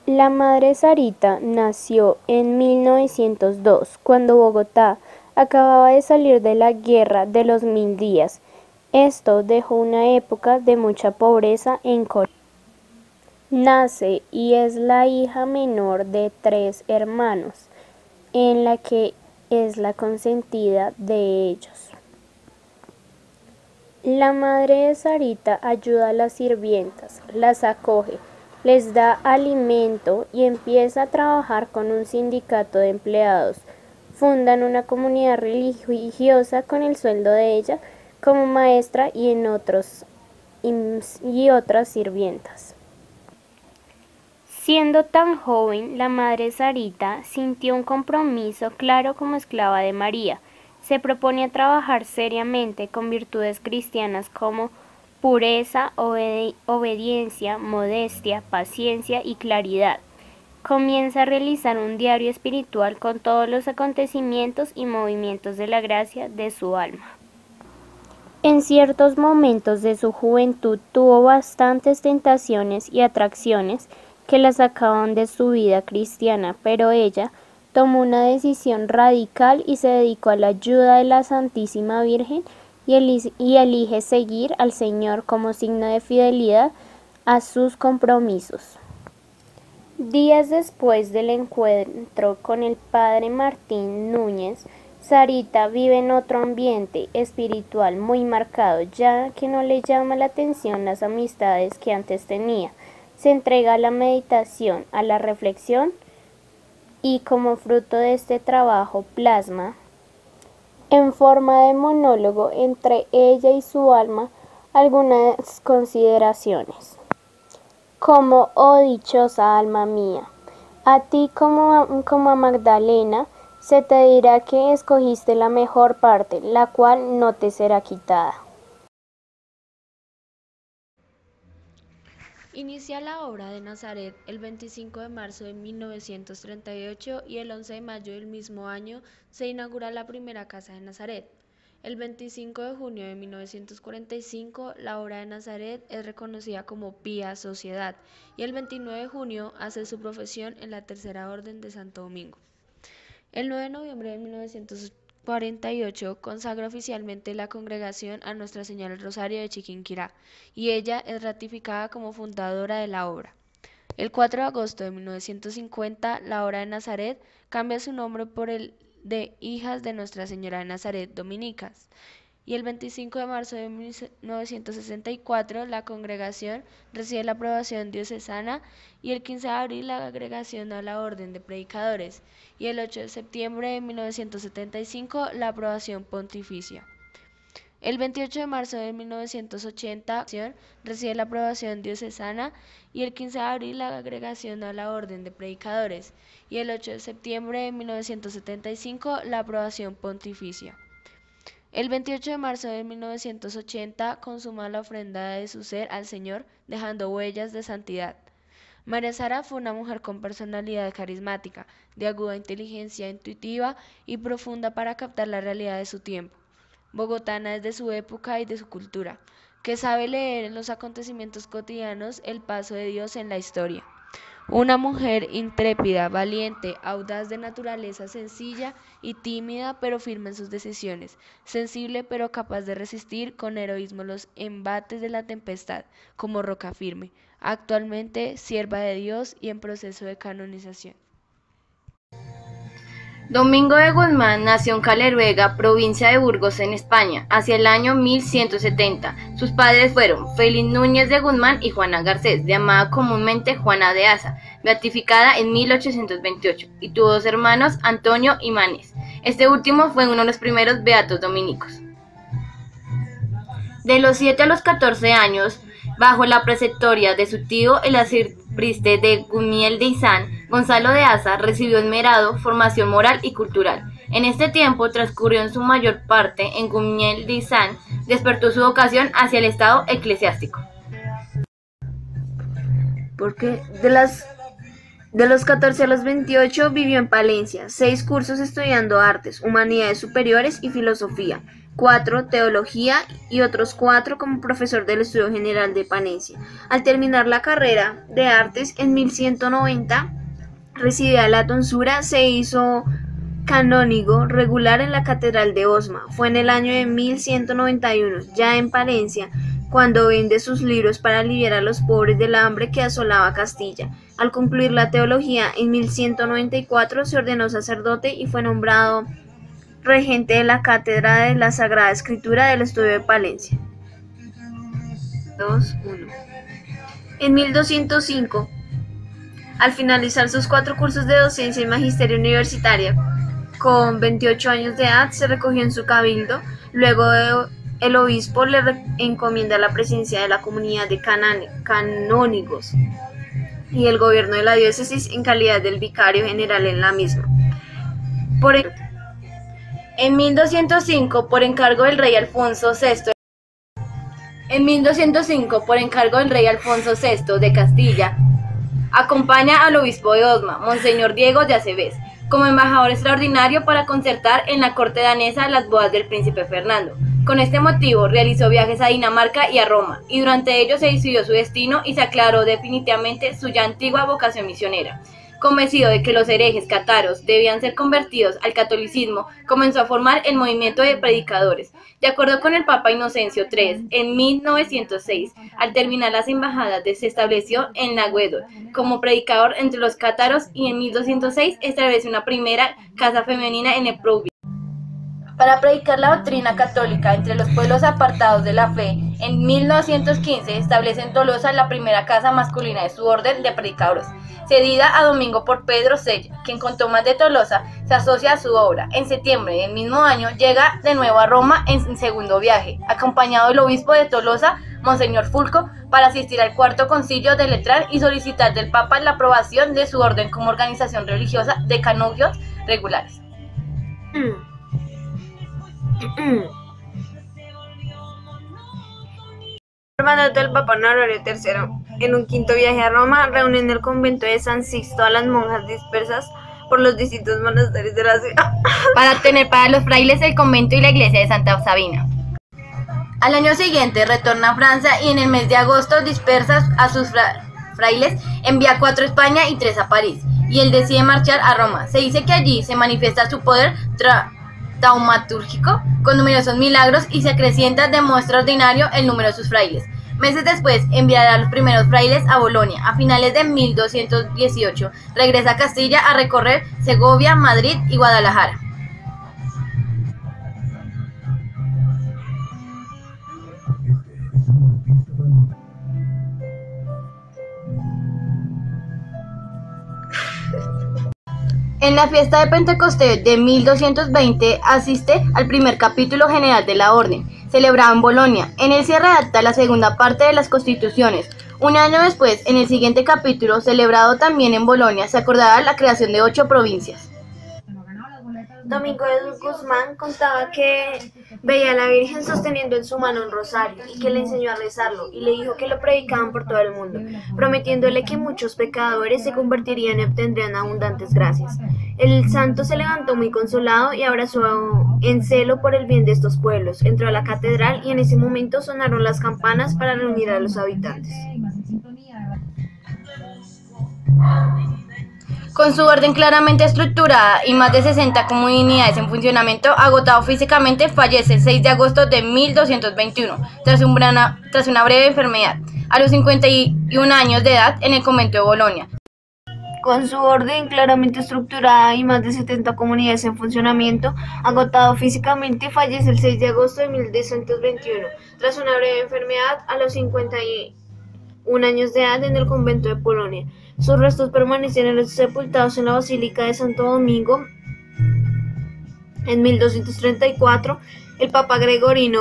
La madre Sarita nació en 1902, cuando Bogotá acababa de salir de la Guerra de los Mil Días. Esto dejó una época de mucha pobreza en Colombia. Nace y es la hija menor de 3 hermanos, en la que es la consentida de ellos. La madre de Sarita ayuda a las sirvientas, las acoge, les da alimento y empieza a trabajar con un sindicato de empleados. Fundan una comunidad religiosa con el sueldo de ella como maestra y otras sirvientas. Siendo tan joven, la madre Sarita sintió un compromiso claro como esclava de María. Se propone a trabajar seriamente con virtudes cristianas como pureza, obediencia, modestia, paciencia y claridad. Comienza a realizar un diario espiritual con todos los acontecimientos y movimientos de la gracia de su alma. En ciertos momentos de su juventud tuvo bastantes tentaciones y atracciones que la sacaban de su vida cristiana, pero ella tomó una decisión radical y se dedicó a la ayuda de la Santísima Virgen y elige seguir al Señor como signo de fidelidad a sus compromisos. Días después del encuentro con el padre Martín Núñez, Sarita vive en otro ambiente espiritual muy marcado, ya que no le llama la atención las amistades que antes tenía. Se entrega a la meditación, a la reflexión y como fruto de este trabajo plasma, en forma de monólogo entre ella y su alma, algunas consideraciones. Como, oh dichosa alma mía, a ti como a Magdalena, se te dirá que escogiste la mejor parte, la cual no te será quitada. Inicia la obra de Nazaret el 25 de marzo de 1938 y el 11 de mayo del mismo año se inaugura la primera casa de Nazaret. El 25 de junio de 1945 la obra de Nazaret es reconocida como Pía Sociedad y el 29 de junio hace su profesión en la Tercera Orden de Santo Domingo. El 9 de noviembre de 1948 consagra oficialmente la congregación a Nuestra Señora del Rosario de Chiquinquirá y ella es ratificada como fundadora de la obra. El 4 de agosto de 1950 la obra de Nazaret cambia su nombre por el de Hijas de Nuestra Señora de Nazaret Dominicas. Y el 25 de marzo de 1964 la congregación recibe la aprobación diocesana y el 15 de abril la agregación a la Orden de Predicadores y el 8 de septiembre de 1975 la aprobación pontificia. El 28 de marzo de 1980 recibe la aprobación diocesana y el 15 de abril la agregación a la Orden de Predicadores y el 8 de septiembre de 1975 la aprobación pontificia. El 28 de marzo de 1980 consuma la ofrenda de su ser al Señor, dejando huellas de santidad. María Sara fue una mujer con personalidad carismática, de aguda inteligencia intuitiva y profunda para captar la realidad de su tiempo. Bogotana desde su época y de su cultura, que sabe leer en los acontecimientos cotidianos el paso de Dios en la historia. Una mujer intrépida, valiente, audaz de naturaleza sencilla y tímida pero firme en sus decisiones, sensible pero capaz de resistir con heroísmo los embates de la tempestad, como roca firme, actualmente sierva de Dios y en proceso de canonización. Domingo de Guzmán nació en Caleruega, provincia de Burgos, en España, hacia el año 1170. Sus padres fueron Félix Núñez de Guzmán y Juana Garcés, llamada comúnmente Juana de Asa, beatificada en 1828, y tuvo 2 hermanos, Antonio y Manés. Este último fue uno de los primeros beatos dominicos. De los 7 a los 14 años, bajo la preceptoria de su tío el arcipreste de Gumiel de Izán, Gonzalo de Asa recibió esmerado formación moral y cultural. En este tiempo transcurrió en su mayor parte en Gumiel de Izán, despertó su vocación hacia el estado eclesiástico. Porque de los 14 a los 28 vivió en Palencia, 6 cursos estudiando artes, humanidades superiores y filosofía. 4 teología y otros 4 como profesor del Estudio General de Palencia. Al terminar la carrera de artes en 1190, recibida la tonsura, se hizo canónigo regular en la Catedral de Osma. Fue en el año de 1191, ya en Palencia, cuando vende sus libros para aliviar a los pobres del hambre que asolaba Castilla. Al concluir la teología en 1194 se ordenó sacerdote y fue nombrado regente de la Cátedra de la Sagrada Escritura del Estudio de Palencia. 2.1. En 1205, al finalizar sus 4 cursos de docencia y magisterio universitaria, con 28 años de edad, se recogió en su cabildo. Luego el obispo le encomienda la presidencia de la comunidad de canónigos y el gobierno de la diócesis en calidad del vicario general en la misma. En 1205, por encargo del rey Alfonso VI de Castilla, acompaña al obispo de Osma, Monseñor Diego de Aceves, como embajador extraordinario para concertar en la corte danesa las bodas del príncipe Fernando. Con este motivo realizó viajes a Dinamarca y a Roma, y durante ellos se decidió su destino y se aclaró definitivamente su ya antigua vocación misionera. Convencido de que los herejes cátaros debían ser convertidos al catolicismo, comenzó a formar el movimiento de predicadores. De acuerdo con el Papa Inocencio III, en 1906, al terminar las embajadas, se estableció en Languedoc como predicador entre los cátaros y en 1206 estableció una primera casa femenina en Évreux. Para predicar la doctrina católica entre los pueblos apartados de la fe, en 1915 establece en Tolosa la primera casa masculina de su orden de predicadores, cedida a Domingo por Pedro Sella, quien con Tomás de Tolosa se asocia a su obra. En septiembre del mismo año llega de nuevo a Roma en segundo viaje, acompañado del obispo de Tolosa, Monseñor Fulco, para asistir al cuarto concilio de Letrán y solicitar del Papa la aprobación de su orden como organización religiosa de canonios regulares. Por mandato del Papa Honorario III, en un quinto viaje a Roma, reúne en el convento de San Sixto a las monjas dispersas por los distintos monasterios de la ciudad para tener para los frailes el convento y la iglesia de Santa Sabina. Al año siguiente retorna a Francia y en el mes de agosto dispersa a sus frailes, envía 4 a España y 3 a París, y él decide marchar a Roma. Se dice que allí se manifiesta su poder taumatúrgico con numerosos milagros y se acrecienta de modo extraordinario el número de sus frailes. Meses después enviará a los primeros frailes a Bolonia. A finales de 1218 regresa a Castilla a recorrer Segovia, Madrid y Guadalajara. En la fiesta de Pentecostés de 1220 asiste al primer capítulo general de la orden, celebrado en Bolonia. En él se redacta la segunda parte de las constituciones. Un año después, en el siguiente capítulo, celebrado también en Bolonia, se acordará la creación de 8 provincias. Domingo de Guzmán contaba que veía a la Virgen sosteniendo en su mano un rosario y que le enseñó a rezarlo y le dijo que lo predicaban por todo el mundo, prometiéndole que muchos pecadores se convertirían y obtendrían abundantes gracias. El santo se levantó muy consolado y abrazó en celo por el bien de estos pueblos. Entró a la catedral y en ese momento sonaron las campanas para reunir a los habitantes. Con su orden claramente estructurada y más de 60 comunidades en funcionamiento, agotado físicamente, fallece el 6 de agosto de 1221, tras una breve enfermedad, a los 51 años de edad, en el convento de Bolonia. Con su orden claramente estructurada y más de 70 comunidades en funcionamiento, agotado físicamente, fallece el 6 de agosto de 1221, tras una breve enfermedad, a los 51 años de edad, en el convento de Bolonia. Sus restos permanecieron sepultados en la Basílica de Santo Domingo. En 1234, el Papa Gregorino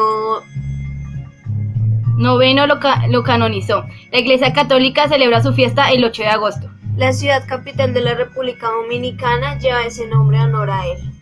IX lo canonizó. La Iglesia Católica celebra su fiesta el 8 de agosto. La ciudad capital de la República Dominicana lleva ese nombre en honor a él.